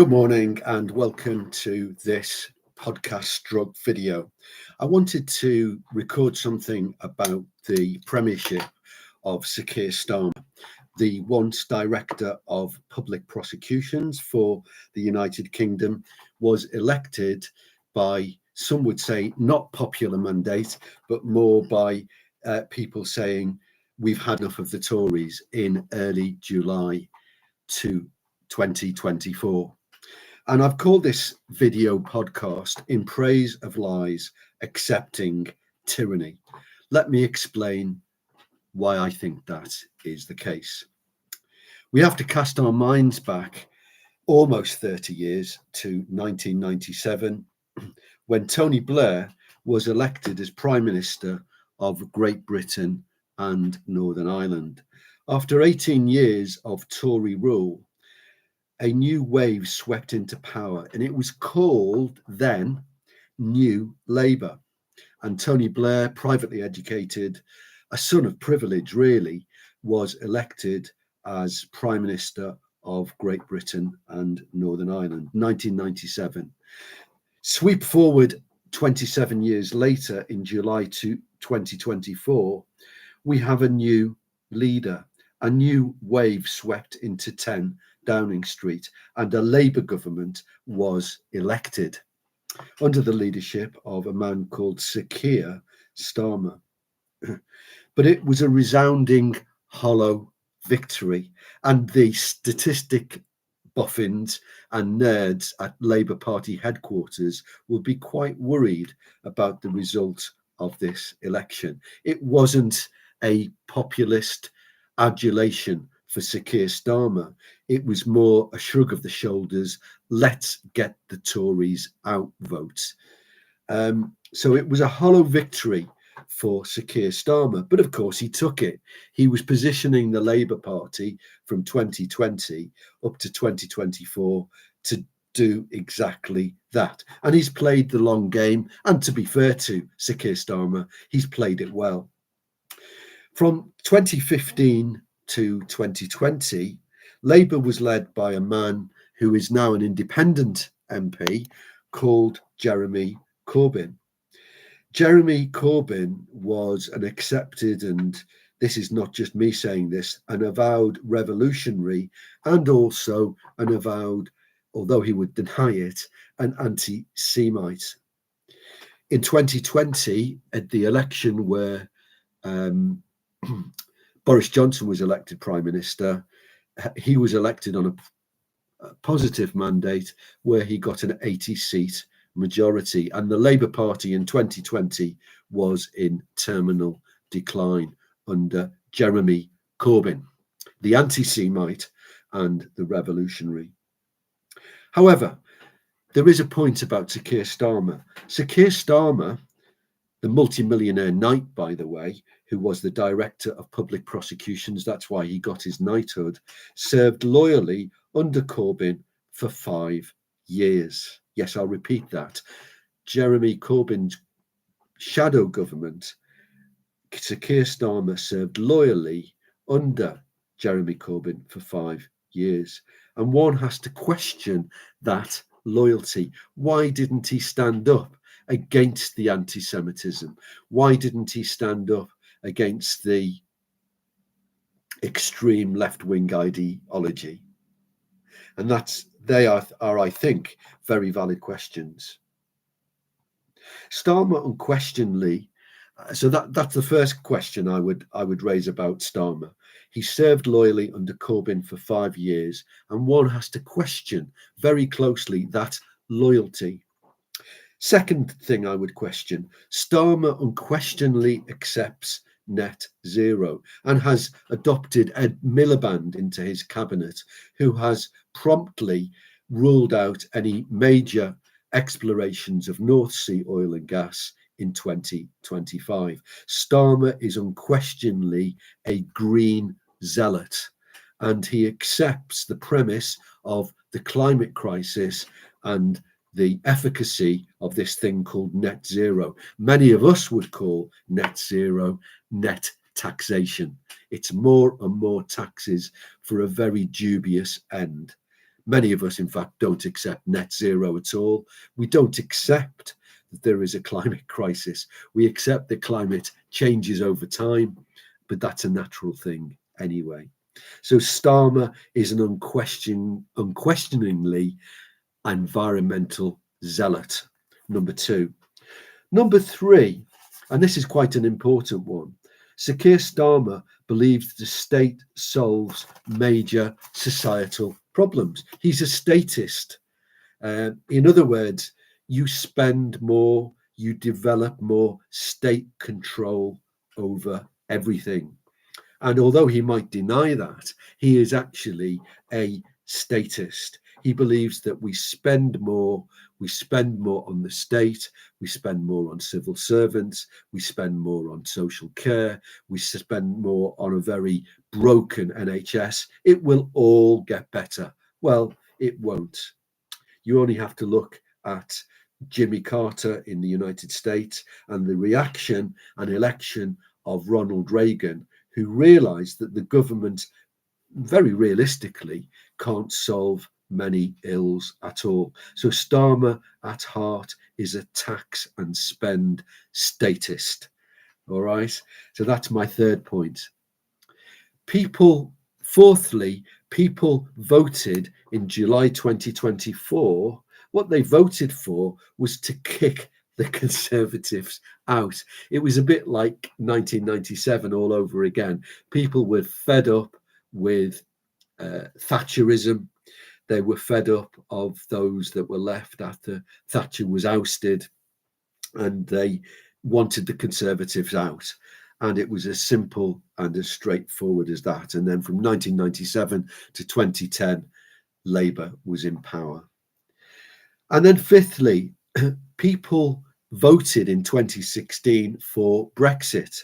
Good morning and welcome to this podcast stroke video. I wanted to record something about the premiership of Sir Keir Starmer, the once Director of Public Prosecutions for the United Kingdom, was elected by, some would say, not popular mandate, but more by people saying we've had enough of the Tories in early July 2024. And I've called this video podcast In Praise of Lies, Accepting Tyranny. Let me explain why I think that is the case. We have to cast our minds back almost 30 years to 1997, when Tony Blair was elected as Prime Minister of Great Britain and Northern Ireland. After 18 years of Tory rule, a new wave swept into power, and it was called then New Labour. And Tony Blair, privately educated, a son of privilege really, was elected as Prime Minister of Great Britain and Northern Ireland, 1997. Sweep forward 27 years later, in July 2024, we have a new leader. A new wave swept into 10 Downing Street, and a Labour government was elected under the leadership of a man called Sir Keir Starmer. But it was a resounding, hollow victory, and the statistic boffins and nerds at Labour Party headquarters will be quite worried about the result of this election. It wasn't a populist adulation for Sir Keir Starmer. It was more a shrug of the shoulders, let's get the Tories out votes. So it was a hollow victory for Sir Keir Starmer, but of course he took it. He was positioning the Labour Party from 2020 up to 2024 to do exactly that. And he's played the long game, and to be fair to Sir Keir Starmer, he's played it well. From 2015 to 2020, Labour was led by a man who is now an independent MP called Jeremy Corbyn. Jeremy Corbyn was an accepted, and this is not just me saying this, an avowed revolutionary, and also an avowed, although he would deny it, an anti-Semite. In 2020, at the election where Boris Johnson was elected Prime Minister, he was elected on a positive mandate where he got an 80-seat majority, and the Labour Party in 2020 was in terminal decline under Jeremy Corbyn, the anti-Semite and the revolutionary. However, there is a point about Sir Keir Starmer. Sir Keir Starmer, the multi-millionaire knight, by the way, who was the Director of Public Prosecutions, that's why he got his knighthood, served loyally under Corbyn for 5 years. Yes, I'll repeat that. Jeremy Corbyn's shadow government, Sir Keir Starmer served loyally under Jeremy Corbyn for 5 years. And one has to question that loyalty. Why didn't he stand up against the anti-Semitism? Why didn't he stand up against the extreme left-wing ideology? And they are, I think, very valid questions. Starmer unquestionably, so that's the first question I would raise about Starmer. He served loyally under Corbyn for 5 years, and one has to question very closely that loyalty. Second thing I would question, Starmer unquestionably accepts net zero and has adopted Ed Miliband into his cabinet, who has promptly ruled out any major explorations of North Sea oil and gas in 2025. Starmer is unquestionably a green zealot, and he accepts the premise of the climate crisis and the efficacy of this thing called net zero. Many of us would call net zero net taxation. It's more and more taxes for a very dubious end. Many of us, in fact, don't accept net zero at all. We don't accept that there is a climate crisis. We accept that climate changes over time, but that's a natural thing anyway. So Starmer is an unquestioningly environmental zealot. Number two. Number three, and this is quite an important one. Sir Keir Starmer believes the state solves major societal problems. He's a statist. In other words, you spend more, you develop more state control over everything. And although he might deny that, he is actually a statist. He believes that we spend more on the state, we spend more on civil servants, we spend more on social care, we spend more on a very broken NHS. It will all get better. Well, it won't. You only have to look at Jimmy Carter in the United States and the reaction and election of Ronald Reagan, who realized that the government very realistically can't solve many ills at all. So Starmer at heart is a tax and spend statist. All right. So that's my third point. Fourthly, people voted in July 2024. What they voted for was to kick the Conservatives out. It was a bit like 1997 all over again. People were fed up with Thatcherism. They were fed up of those that were left after Thatcher was ousted, and they wanted the Conservatives out. And it was as simple and as straightforward as that. And then from 1997 to 2010, Labour was in power. And then fifthly, people voted in 2016 for Brexit.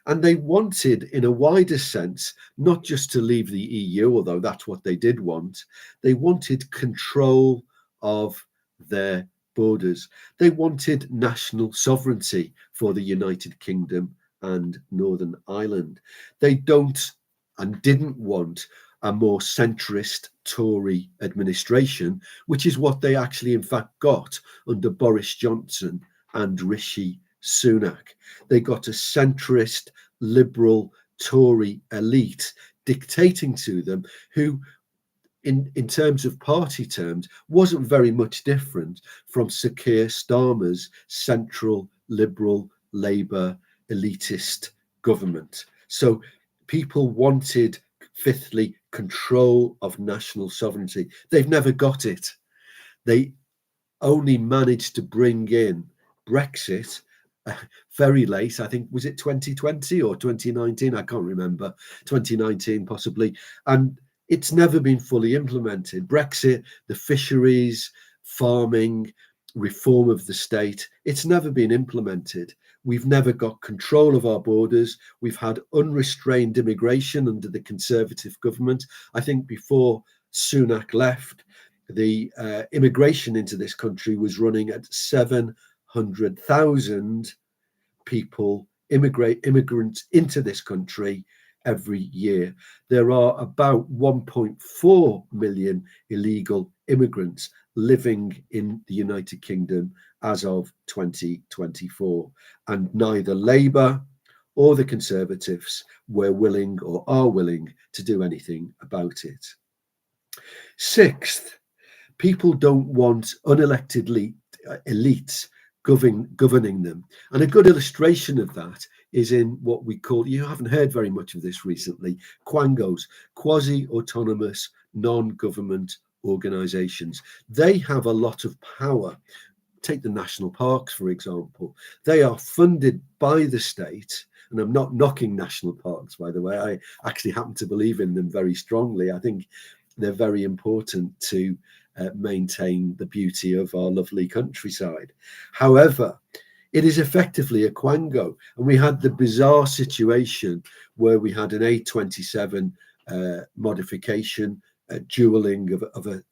And they wanted, in a wider sense, not just to leave the EU, although that's what they did want. They wanted control of their borders. They wanted national sovereignty for the United Kingdom and Northern Ireland. They don't and didn't want a more centrist Tory administration, which is what they actually, in fact, got under Boris Johnson and Rishi Sunak. They got a centrist, liberal Tory elite dictating to them, who in terms of party terms wasn't very much different from Sir Keir Starmer's central, liberal, Labour, elitist government. So people wanted, fifthly, control of national sovereignty. They've never got it. They only managed to bring in Brexit very late. I think, was it 2020 or 2019? I can't remember. 2019 possibly. And it's never been fully implemented. Brexit, the fisheries, farming, reform of the state, it's never been implemented. We've never got control of our borders. We've had unrestrained immigration under the Conservative government. I think before Sunak left, the immigration into this country was running at 700,000 people, immigrants into this country every year. There are about 1.4 million illegal immigrants living in the United Kingdom as of 2024, and neither Labour or the Conservatives were willing or are willing to do anything about it. Sixth, people don't want unelected elites governing them. And a good illustration of that is in what we call, you haven't heard very much of this recently, quangos, quasi-autonomous non-government organisations. They have a lot of power. Take the national parks, for example. They are funded by the state, and I'm not knocking national parks, by the way. I actually happen to believe in them very strongly. I think they're very important to maintain the beauty of our lovely countryside. However, it is effectively a quango. And we had the bizarre situation where we had an A27 modification, dualling of a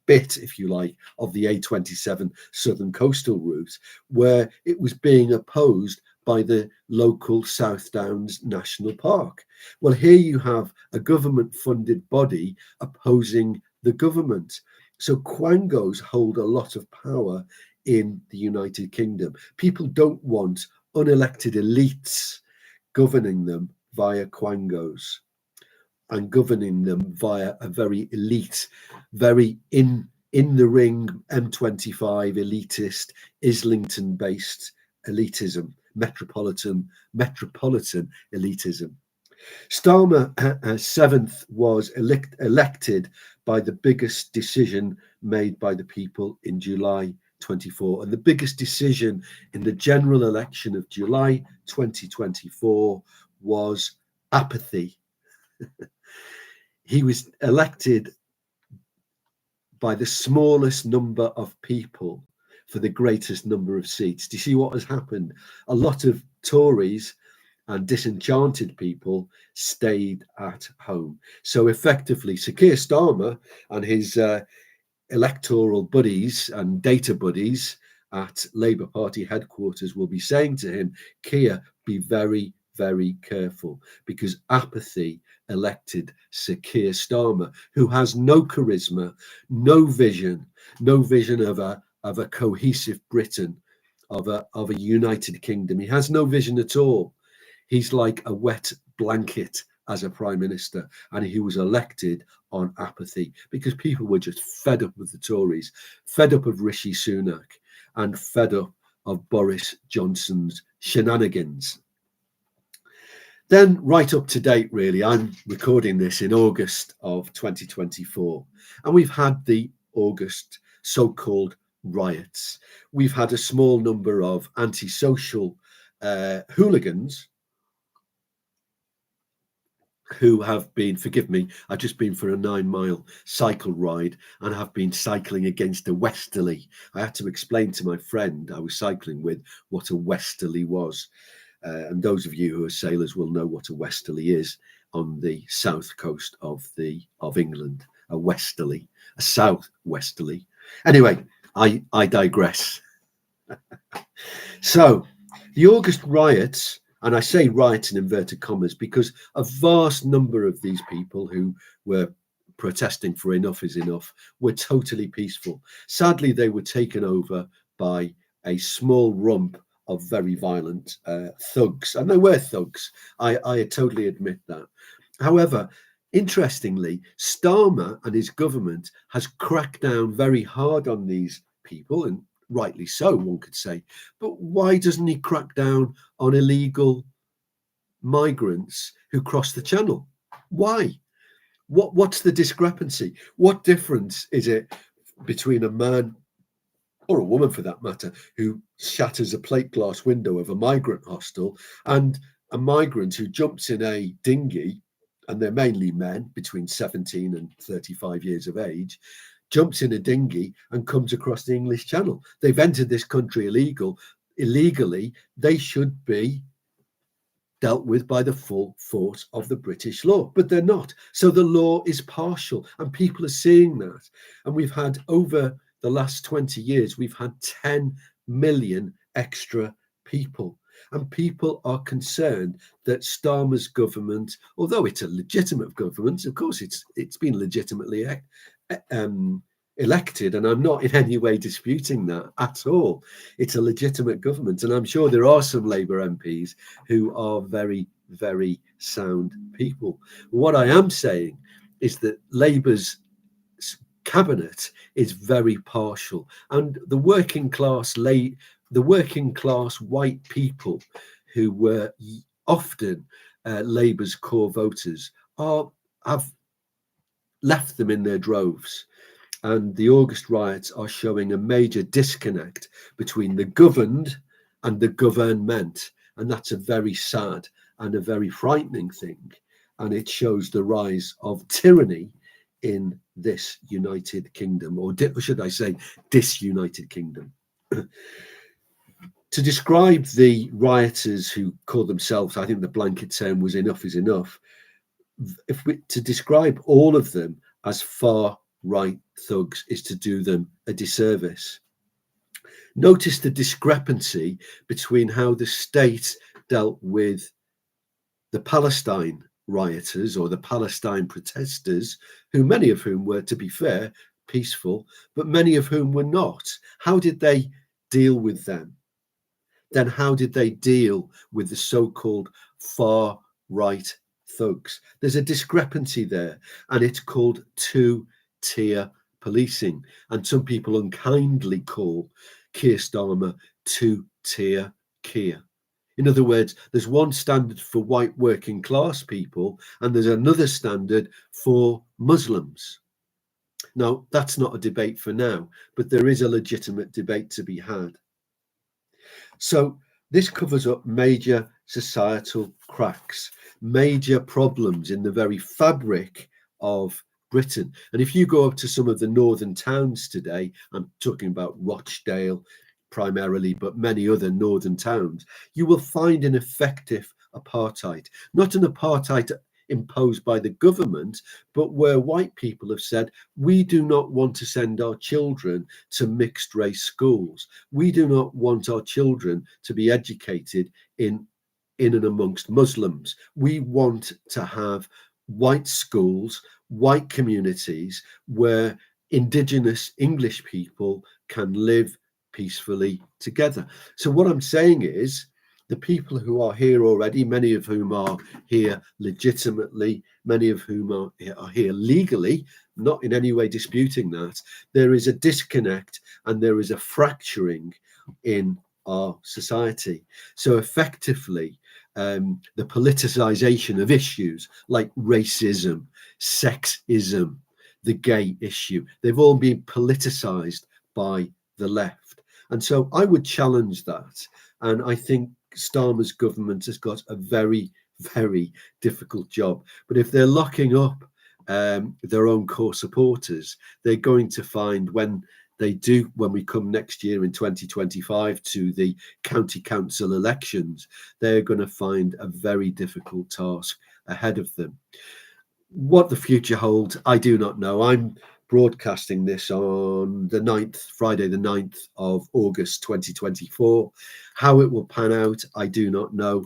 bit, if you like, of the A27 Southern Coastal Route, where it was being opposed by the local South Downs National Park. Well, here you have a government-funded body opposing the government. So quangos hold a lot of power in the United Kingdom. People don't want unelected elites governing them via quangos and governing them via a very elite, very in the ring M25 elitist, Islington based elitism, metropolitan elitism. Starmer, seventh, was elected by the biggest decision made by the people in July 24. And the biggest decision in the general election of July 2024 was apathy. He was elected by the smallest number of people for the greatest number of seats. Do you see what has happened? A lot of Tories and disenchanted people stayed at home. So effectively, Sir Keir Starmer and his electoral buddies and data buddies at Labour Party headquarters will be saying to him, Keir, be very, very careful, because apathy elected Sir Keir Starmer, who has no charisma, no vision of a cohesive Britain, of a United Kingdom. He has no vision at all. He's like a wet blanket as a prime minister, and he was elected on apathy because people were just fed up with the Tories, fed up of Rishi Sunak, and fed up of Boris Johnson's shenanigans. Then right up to date, really, I'm recording this in August of 2024, and we've had the August so-called riots. We've had a small number of antisocial hooligans who have been, forgive me, I've just been for a 9-mile cycle ride and have been cycling against a westerly. I had to explain to my friend I was cycling with what a westerly was. And those of you who are sailors will know what a westerly is on the south coast of England. A westerly, a south westerly. Anyway, I digress. So the August riots, and I say riots in inverted commas because a vast number of these people who were protesting for enough is enough were totally peaceful. Sadly, they were taken over by a small rump of very violent thugs, and they were thugs. I totally admit that. However, interestingly, Starmer and his government has cracked down very hard on these people, and rightly so, one could say. But why doesn't he crack down on illegal migrants who cross the channel? Why? What's the discrepancy? What difference is it between a man, or a woman for that matter, who shatters a plate glass window of a migrant hostel, and a migrant who jumps in a dinghy, and they're mainly men between 17 and 35 years of age, jumps in a dinghy and comes across the English Channel? They've entered this country illegally. They should be dealt with by the full force of the British law, but they're not. So the law is partial, and people are seeing that. And we've had, over the last 20 years, we've had 10 million extra people. And people are concerned that Starmer's government, although it's a legitimate government, of course it's been legitimately elected, and I'm not in any way disputing that at all. It's a legitimate government, and I'm sure there are some Labour MPs who are very, very sound people. What I am saying is that Labour's cabinet is very partial, and the working class white people who were often Labour's core voters have left them in their droves. And the August riots are showing a major disconnect between the governed and the government. And that's a very sad and a very frightening thing. And it shows the rise of tyranny in this United Kingdom, or should I say, disunited kingdom. To describe the rioters who call themselves, I think the blanket term was enough is enough, to describe all of them as far right thugs is to do them a disservice. Notice the discrepancy between how the state dealt with the Palestine rioters or the Palestine protesters, who many of whom were, to be fair, peaceful, but many of whom were not? How did they deal with them? Then how did they deal with the so-called far right thugs? There's a discrepancy there, and it's called two-tier policing. And some people unkindly call Keir Starmer two-tier Keir. In other words, there's one standard for white working class people, and there's another standard for Muslims. Now, that's not a debate for now, but there is a legitimate debate to be had. So this covers up major societal cracks, major problems in the very fabric of Britain. And if you go up to some of the northern towns today, I'm talking about Rochdale primarily, but many other northern towns, you will find an effective apartheid, not an apartheid imposed by the government, but where white people have said, we do not want to send our children to mixed race schools. We do not want our children to be educated in and amongst Muslims. We want to have white schools, white communities where indigenous English people can live peacefully together. So what I'm saying is, the people who are here already, many of whom are here legitimately, many of whom are here legally, not in any way disputing that, there is a disconnect and there is a fracturing in our society. So effectively, the politicization of issues like racism, sexism, the gay issue, they've all been politicized by the left. And so I would challenge that. And I think Starmer's government has got a very, very difficult job. But if they're locking up their own core supporters, they're going to find when we come next year in 2025 to the county council elections, they're going to find a very difficult task ahead of them. What the future holds, I do not know. I'm broadcasting this on the 9th, Friday, the 9th of August, 2024. How it will pan out, I do not know.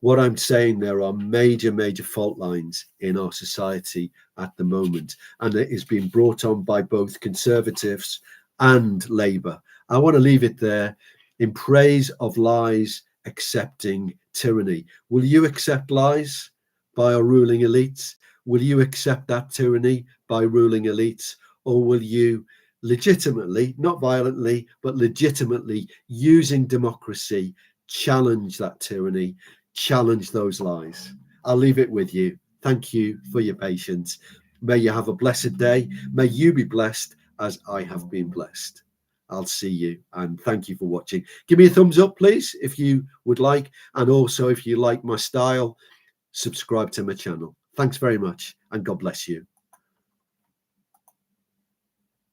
What I'm saying, there are major, major fault lines in our society at the moment, and it is being brought on by both Conservatives and Labour. I want to leave it there. In praise of lies, accepting tyranny. Will you accept lies by our ruling elites? Will you accept that tyranny by ruling elites? Or will you legitimately, not violently, but legitimately, using democracy, challenge that tyranny, challenge those lies? I'll leave it with you. Thank you for your patience. May you have a blessed day. May you be blessed as I have been blessed. I'll see you, and thank you for watching. Give me a thumbs up, please, if you would like. And also, if you like my style, subscribe to my channel. Thanks very much, and God bless you.